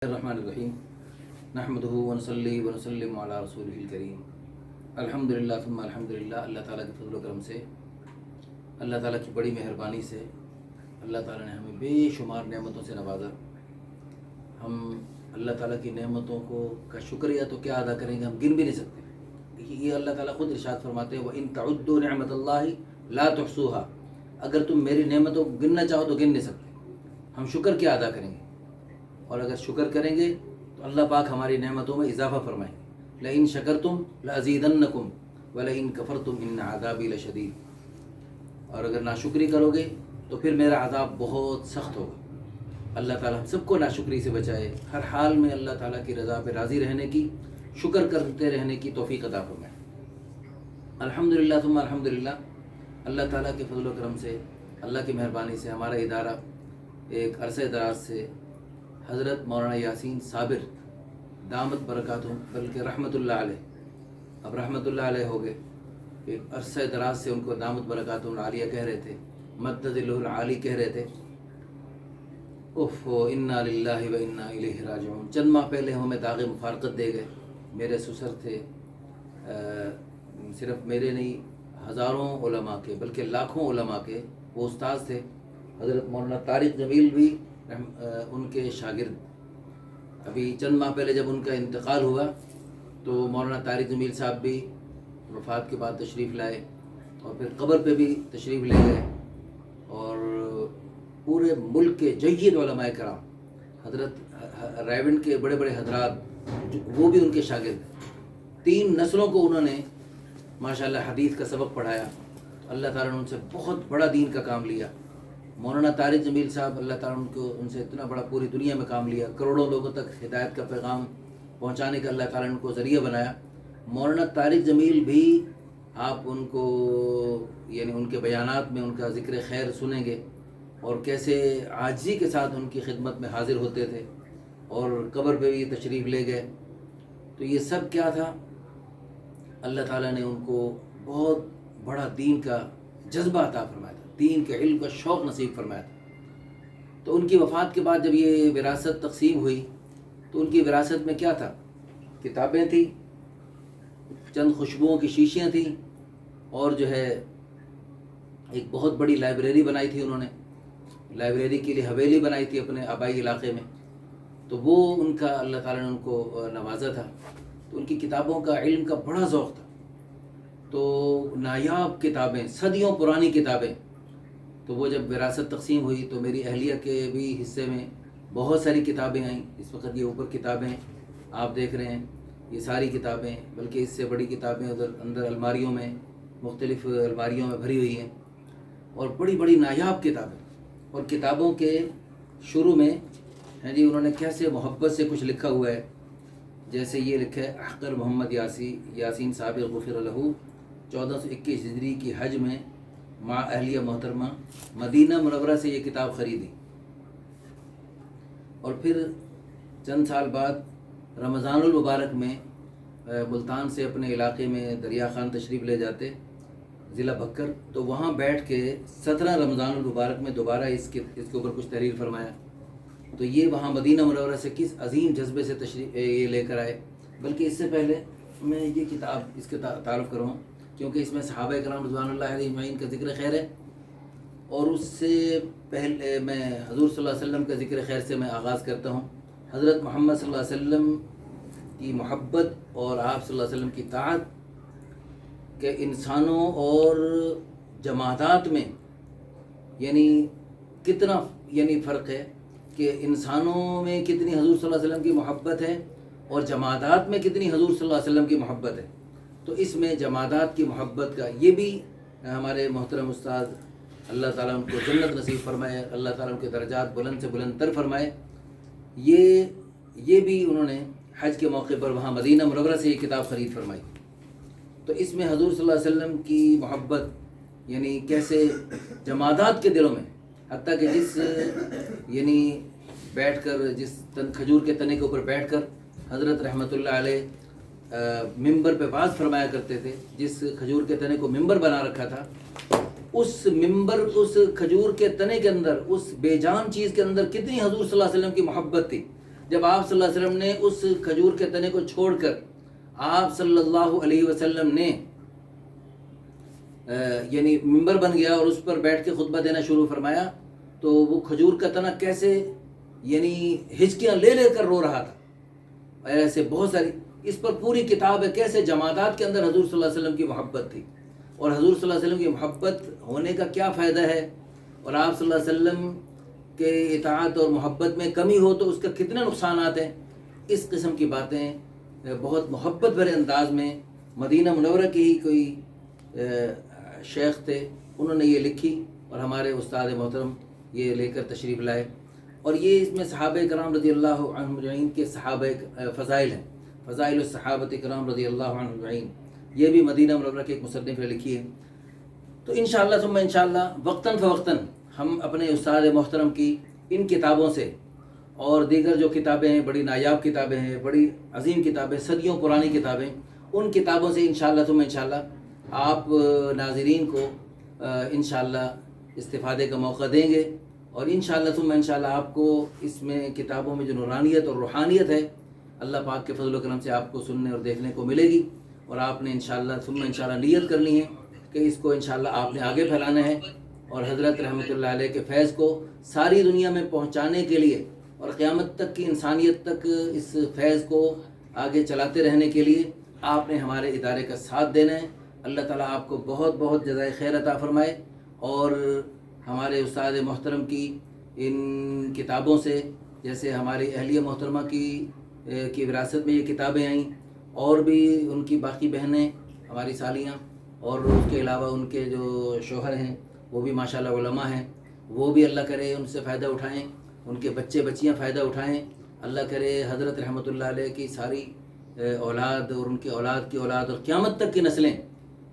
الرحمن الرحیم نحمدہ ونصلی ونسلم علی رسولہ الکریم الحمدللہ ثم الحمدللہ۔ اللہ تعالیٰ کے فضل و کرم سے، اللہ تعالیٰ کی بڑی مہربانی سے اللہ تعالیٰ نے ہمیں بے شمار نعمتوں سے نوازا۔ ہم اللہ تعالیٰ کی نعمتوں کا شکریہ تو کیا ادا کریں گے، ہم گن بھی نہیں سکتے۔ یہ اللہ تعالیٰ خود ارشاد فرماتے ہیں وَإِن تَعُدُّوا نِعْمَتَ اللَّهِ لَا تُحْصُوهَا، اگر تم میری نعمتوں کو گننا چاہو تو گن نہیں سکتے۔ ہم شکر کیا ادا کریں گے، اور اگر شکر کریں گے تو اللہ پاک ہماری نعمتوں میں اضافہ فرمائیں گے۔ لَإِن شَكَرْتُمْ لَأَزِيدَنَّكُمْ وَلَئِن كَفَرْتُمْ إِنَّ عَذَابِي لَشَدِيدٌ، اور اگر ناشکری کرو گے تو پھر میرا عذاب بہت سخت ہوگا۔ اللہ تعالیٰ ہم سب کو ناشکری سے بچائے، ہر حال میں اللہ تعالیٰ کی رضا پہ راضی رہنے کی، شکر کرتے رہنے کی توفیق عطا فرمائے۔ الحمدللہ ثم الحمدللہ، اللہ تعالیٰ کے فضل و کرم سے، اللہ کی مہربانی سے ہمارا ادارہ ایک عرصہ دراز سے حضرت مولانا یاسین صابر دامت برکاتہم، بلکہ رحمۃ اللہ علیہ، اب رحمۃ اللہ علیہ ہو گئے، ایک عرصہ دراز سے ان کو دامت برکاتہم العالیہ کہہ رہے تھے، مد ذلہ العالی کہہ رہے تھے۔ اف انا للہ و انا الیہ راجعون۔ چند ماہ پہلے ہمیں داغ مفارقت دے گئے۔ میرے سسر تھے، صرف میرے نہیں، ہزاروں علماء کے بلکہ لاکھوں علماء کے وہ استاذ تھے۔ حضرت مولانا طارق جمیل بھی ان کے شاگرد۔ ابھی چند ماہ پہلے جب ان کا انتقال ہوا تو مولانا طارق جمیل صاحب بھی وفات کے بعد تشریف لائے، اور پھر قبر پہ بھی تشریف لے گئے، اور پورے ملک کے جید علماء کرام، حضرت رائیونڈ کے بڑے بڑے حضرات وہ بھی ان کے شاگرد، 3 نسلوں کو انہوں نے ماشاءاللہ حدیث کا سبق پڑھایا۔ اللہ تعالیٰ نے ان سے بہت بڑا دین کا کام لیا۔ مولانا طارق جمیل صاحب، اللہ تعالیٰ ان سے اتنا بڑا پوری دنیا میں کام لیا، کروڑوں لوگوں تک ہدایت کا پیغام پہنچانے کا اللہ تعالیٰ نے ان کو ذریعہ بنایا۔ مولانا طارق جمیل بھی آپ ان کو یعنی ان کے بیانات میں ان کا ذکر خیر سنیں گے، اور کیسے عاجزی کے ساتھ ان کی خدمت میں حاضر ہوتے تھے، اور قبر پہ بھی تشریف لے گئے۔ تو یہ سب کیا تھا، اللہ تعالیٰ نے ان کو بہت بڑا دین کا جذبہ عطا فرمایا تھا، دین کے علم کا شوق نصیب فرمایا تھا۔ تو ان کی وفات کے بعد جب یہ وراثت تقسیم ہوئی تو ان کی وراثت میں کیا تھا، کتابیں تھیں، چند خوشبوؤں کی شیشیاں تھیں، اور جو ہے ایک بہت بڑی لائبریری بنائی تھی انہوں نے، لائبریری کے لیے حویلی بنائی تھی اپنے آبائی علاقے میں۔ تو وہ ان کا اللہ تعالیٰ نے ان کو نوازا تھا، تو ان کی کتابوں کا علم کا بڑا ذوق تھا۔ تو نایاب کتابیں، صدیوں پرانی کتابیں، تو وہ جب وراثت تقسیم ہوئی تو میری اہلیہ کے بھی حصے میں بہت ساری کتابیں آئیں۔ اس وقت یہ اوپر کتابیں آپ دیکھ رہے ہیں، یہ ساری کتابیں، بلکہ اس سے بڑی کتابیں ادھر اندر الماریوں میں، مختلف الماریوں میں بھری ہوئی ہیں، اور بڑی بڑی نایاب کتابیں۔ اور کتابوں کے شروع میں ہیں جی انہوں نے کیسے محبت سے کچھ لکھا ہوا ہے، جیسے یہ لکھا ہے احقر محمد یاسین صابر غفر لہ، 1421 ہجری کی حج میں مع اہلیہ محترمہ مدینہ منورہ سے یہ کتاب خریدی، اور پھر چند سال بعد رمضان المبارک میں ملتان سے اپنے علاقے میں دریا خان تشریف لے جاتے، ضلع بھکر، تو وہاں بیٹھ کے 17 رمضان المبارک میں دوبارہ اس کے اوپر کچھ تحریر فرمایا۔ تو یہ وہاں مدینہ منورہ سے کس عظیم جذبے سے تشریف یہ لے کر آئے۔ بلکہ اس سے پہلے میں یہ کتاب اس کے تعارف کروں، کیونکہ اس میں صحابہ کرام رضوان اللہ علیہ اجمعین کا ذکر خیر ہے، اور اس سے پہلے میں حضور صلی اللہ علیہ وسلم کا ذکر خیر سے میں آغاز کرتا ہوں۔ حضرت محمد صلی اللہ علیہ وسلم کی محبت اور آپ صلی اللہ علیہ وسلم کی طاعت کہ انسانوں اور جمادات میں یعنی کتنا فرق ہے، کہ انسانوں میں کتنی حضور صلی اللہ علیہ وسلم کی محبت ہے، اور جمادات میں کتنی حضور صلی اللہ علیہ وسلم کی محبت ہے۔ تو اس میں جمادات کی محبت کا یہ بھی ہمارے محترم استاد، اللہ تعالیٰ ان کو جنت نصیب فرمائے، اللہ تعالیٰ ان کے درجات بلند سے بلند تر فرمائے، یہ بھی انہوں نے حج کے موقع پر وہاں مدینہ منورہ سے یہ کتاب خرید فرمائی۔ تو اس میں حضور صلی اللہ علیہ وسلم کی محبت یعنی کیسے جمادات کے دلوں میں، حتیٰ کہ جس یعنی بیٹھ کر جس کھجور کے تنے کے اوپر بیٹھ کر حضرت رحمۃ اللہ علیہ ممبر پہ واعظ فرمایا کرتے تھے، جس کھجور کے تنے کو ممبر بنا رکھا تھا، اس ممبر، اس کھجور کے تنے کے اندر، اس بے جان چیز کے اندر کتنی حضور صلی اللہ علیہ وسلم کی محبت تھی، جب آپ صلی اللہ علیہ وسلم نے اس کھجور کے تنے کو چھوڑ کر آپ صلی اللہ علیہ وسلم نے یعنی ممبر بن گیا اور اس پر بیٹھ کے خطبہ دینا شروع فرمایا، تو وہ کھجور کا تنا کیسے یعنی ہچکیاں لے لے کر رو رہا تھا۔ ایسے بہت ساری، اس پر پوری کتاب ہے کیسے جمادات کے اندر حضور صلی اللہ علیہ وسلم کی محبت تھی، اور حضور صلی اللہ علیہ وسلم کی محبت ہونے کا کیا فائدہ ہے، اور آپ صلی اللہ علیہ وسلم کے اطاعت اور محبت میں کمی ہو تو اس کا کتنے نقصانات ہیں۔ اس قسم کی باتیں بہت محبت بھرے انداز میں مدینہ منورہ کی ہی کوئی شیخ تھے، انہوں نے یہ لکھی اور ہمارے استاد محترم یہ لے کر تشریف لائے، اور یہ اس میں صحابہ کرام رضی اللہ عنہم اجمعین کے صحابہ فضائل ہیں، فضائل الصحابۃ کرام رضی اللہ عنہم اجمعین، یہ بھی مدینہ منورہ کے ایک مصنف نے لکھی ہے۔ تو انشاءاللہ ثم انشاءاللہ وقتاً فوقتاً ہم اپنے استاد محترم کی ان کتابوں سے اور دیگر جو کتابیں ہیں، بڑی نایاب کتابیں ہیں، بڑی عظیم کتابیں، صدیوں پرانی کتابیں، ان کتابوں سے انشاءاللہ ثم انشاءاللہ آپ ناظرین کو انشاءاللہ استفادے کا موقع دیں گے، اور انشاءاللہ ثم انشاءاللہ آپ کو اس میں کتابوں میں جو نورانیت اور روحانیت ہے اللہ پاک کے فضل و کرم سے آپ کو سننے اور دیکھنے کو ملے گی، اور آپ نے انشاءاللہ ثم انشاءاللہ نیت کرنی ہے کہ اس کو انشاءاللہ آپ نے آگے پھیلانا ہے، اور حضرت رحمۃ اللہ علیہ کے فیض کو ساری دنیا میں پہنچانے کے لیے اور قیامت تک کی انسانیت تک اس فیض کو آگے چلاتے رہنے کے لیے آپ نے ہمارے ادارے کا ساتھ دینا ہے۔ اللہ تعالیٰ آپ کو بہت بہت جزائے خیر عطا فرمائے، اور ہمارے استاد محترم کی ان کتابوں سے، جیسے ہماری اہلیہ محترمہ کی وراثت میں یہ کتابیں آئیں، اور بھی ان کی باقی بہنیں ہماری سالیاں، اور اس کے علاوہ ان کے جو شوہر ہیں وہ بھی ماشاءاللہ علماء ہیں، وہ بھی اللہ کرے ان سے فائدہ اٹھائیں، ان کے بچے بچیاں فائدہ اٹھائیں، اللہ کرے حضرت رحمۃ اللہ علیہ کی ساری اولاد اور ان کی اولاد کی اولاد اور قیامت تک کی نسلیں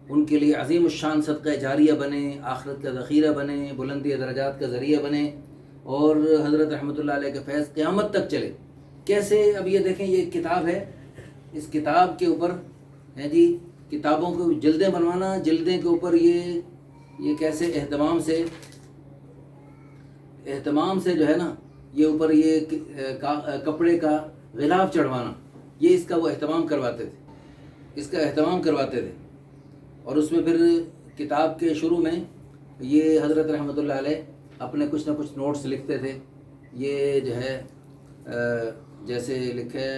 ان کے لیے عظیم الشان صدقہ جاریہ بنے، آخرت کا ذخیرہ بنے، بلندی درجات کا ذریعہ بنے، اور حضرت رحمۃ اللہ علیہ کا فیض قیامت تک چلے۔ کیسے؟ اب یہ دیکھیں، یہ کتاب ہے، اس کتاب کے اوپر ہے جی، کتابوں کو جلدیں بنوانا، جلدیں کے اوپر یہ کیسے اہتمام سے جو ہے نا، یہ اوپر یہ کپڑے کا غلاف چڑھوانا، یہ اس کا وہ اہتمام کرواتے تھے، اور اس میں پھر کتاب کے شروع میں یہ حضرت رحمۃ اللہ علیہ اپنے کچھ نہ کچھ نوٹس لکھتے تھے۔ یہ جو ہے جیسے لکھے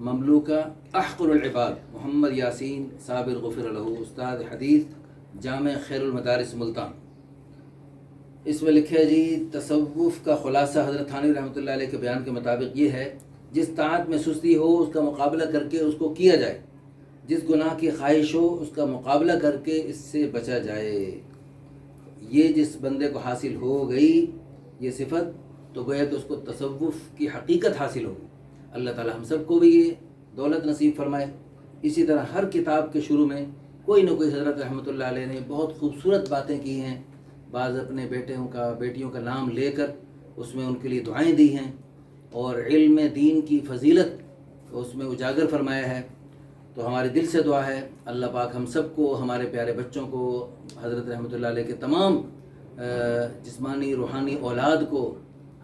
مملوکہ احقر العباد محمد یاسین صابر غفر لہ، استاد حدیث جامع خیر المدارس ملتان، اس میں لکھے جی تصوف کا خلاصہ حضرت تھانوی رحمۃ اللہ علیہ کے بیان کے مطابق یہ ہے، جس طاعت میں سستی ہو اس کا مقابلہ کر کے اس کو کیا جائے، جس گناہ کی خواہش ہو اس کا مقابلہ کر کے اس سے بچا جائے۔ یہ جس بندے کو حاصل ہو گئی یہ صفت، تو گویا کہ اس کو تصوف کی حقیقت حاصل ہوگی۔ اللہ تعالیٰ ہم سب کو بھی یہ دولت نصیب فرمائے۔ اسی طرح ہر کتاب کے شروع میں کوئی نہ کوئی حضرت رحمۃ اللہ علیہ نے بہت خوبصورت باتیں کی ہیں، بعض اپنے بیٹیوں کا نام لے کر اس میں ان کے لیے دعائیں دی ہیں، اور علم دین کی فضیلت اس میں اجاگر فرمایا ہے۔ تو ہمارے دل سے دعا ہے اللہ پاک ہم سب کو، ہمارے پیارے بچوں کو، حضرت رحمۃ اللہ علیہ کے تمام جسمانی روحانی اولاد کو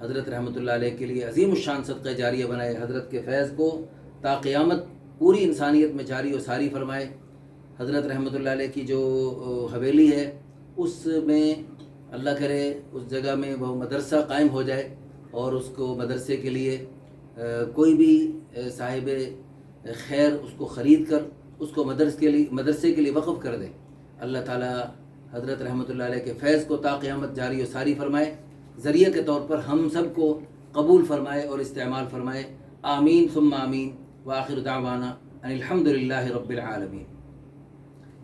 حضرت رحمۃ اللہ علیہ کے لیے عظیم الشان صدقہ جاریہ بنائے، حضرت کے فیض کو تا قیامت پوری انسانیت میں جاری و ساری فرمائے۔ حضرت رحمۃ اللہ علیہ کی جو حویلی ہے اس میں اللہ کرے اس جگہ میں وہ مدرسہ قائم ہو جائے، اور اس کو مدرسے کے لیے کوئی بھی صاحب خیر اس کو خرید کر اس کو مدرسے کے لیے وقف کر دے۔ اللہ تعالیٰ حضرت رحمۃ اللہ علیہ کے فیض کو تا قیامت جاری و ساری فرمائے، ذریعہ کے طور پر ہم سب کو قبول فرمائے اور استعمال فرمائے۔ آمین ثم آمین، وآخر دعوانا ان الحمد للہ رب العالمین۔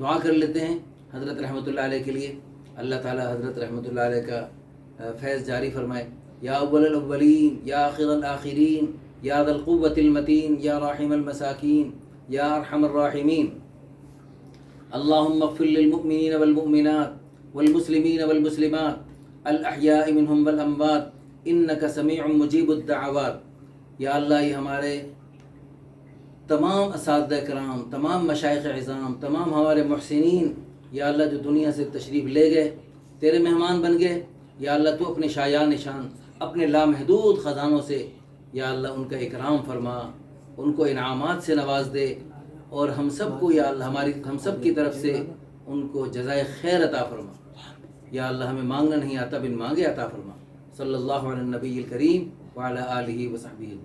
دعا کر لیتے ہیں حضرت رحمۃ اللہ علیہ کے لیے، اللہ تعالیٰ حضرت رحمۃ اللہ علیہ کا فیض جاری فرمائے۔ یا اول الاولین، یا آخر الآخرین، یا ذا القوة المتین، یا راحم المساکین، یا ارحم الراحمین۔ اللہم اغفر للمؤمنین والمؤمنات والمسلمین والمسلمات الاحیاء منہم والاموات انک سمیع مجیب الدعوات۔ یا اللہ، یہ ہمارے تمام اساتذہ کرام، تمام مشائخ اعظام، تمام ہمارے محسنین، یا اللہ جو دنیا سے تشریف لے گئے، تیرے مہمان بن گئے، یا اللہ تو اپنے شایان نشان، اپنے لامحدود خزانوں سے یا اللہ ان کا اکرام فرما، ان کو انعامات سے نواز دے، اور ہم سب کو یا اللہ ہم سب کی طرف سے ان کو جزائے خیر عطا فرما۔ یا اللہ ہمیں مانگنا نہیں آتا، بن مانگے عطا فرما۔ صلی اللہ علیہ نبی الکریم وعلی آلہ وصحبہ اجمعین۔